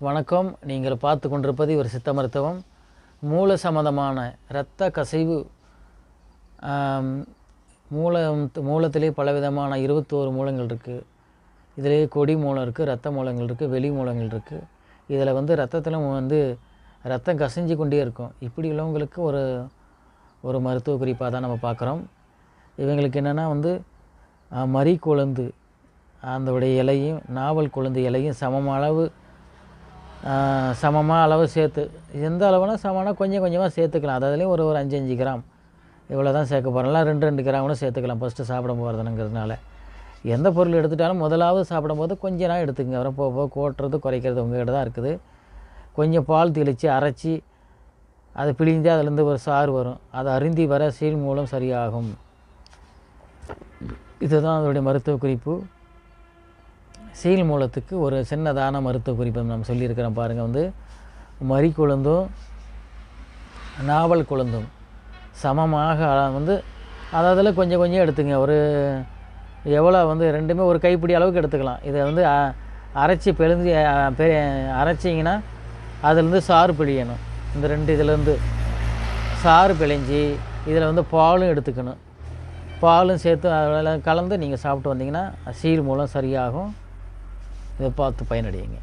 வணக்கம். நீங்கள் பார்த்து கொண்டிருப்பது ஒரு சித்த மருத்துவம். மூல சம்பந்தமான இரத்த கசிவு, மூலத்திலே பலவிதமான 21 மூலங்கள் இருக்குது. இதிலே கொடி மூலம் இருக்குது, இரத்த மூலங்கள் இருக்குது, வெளி மூலங்கள் இருக்குது. இதில் இரத்தத்தில் இரத்தம் கசிஞ்சு கொண்டே இருக்கும். இப்படி உள்ளவங்களுக்கு ஒரு மருத்துவ குறிப்பாக தான் நம்ம பார்க்குறோம். இவங்களுக்கு என்னென்னா மரி கொழுந்து அதோடைய இலையும் நாவல் கொழுந்து இலையும் சமமாக அளவு சேர்த்து, எந்த அளவுனா சமம்னா கொஞ்சம் கொஞ்சமாக சேர்த்துக்கலாம். அதுலேயும் ஒரு 5 கிராம் இவ்வளோ தான் சேர்க்க போகிறோம்லாம். 2 கிராம் கூட சேர்த்துக்கலாம். ஃபஸ்ட்டு சாப்பிட போகிறதுங்கிறதுனால எந்த பொருள் எடுத்துட்டாலும் முதலாவது சாப்பிடும்போது கொஞ்ச நாள் எடுத்துக்கங்க. அப்புறம் போக கூட்டுறது குறைக்கிறது உங்கள்கிட்ட தான் இருக்குது. கொஞ்சம் பால் தெளித்து அரைச்சி அதை பிழிஞ்சு அதுலேருந்து ஒரு சாறு வரும். அதை அருந்தி வர சீல் மூலம் சரியாகும். இதுதான் அதனுடைய மருத்துவ குறிப்பு. சீல் மூலத்துக்கு ஒரு சின்னதான மருத்துவ குறிப்பை நம்ம சொல்லியிருக்கிறோம் பாருங்கள். மரி கொழுந்தும் நாவல் கொழுந்தும் சமமாக அதில் கொஞ்சம் கொஞ்சம் எடுத்துங்க. ஒரு எவ்வளோ ரெண்டுமே ஒரு கைப்பிடி அளவுக்கு எடுத்துக்கலாம். இதை அரைச்சி பிழிஞ்சு அரைச்சிங்கன்னா அதுலேருந்து சாறு பிழியணும். இந்த 2 இதிலேருந்து சாறு பிழிஞ்சி இதில் பாலும் எடுத்துக்கணும். பாலும் சேர்த்து அதில் கலந்து நீங்கள் சாப்பிட்டு வந்தீங்கன்னா சீல் மூலம் சரியாகும். இதை பார்த்து பயனடையுங்க.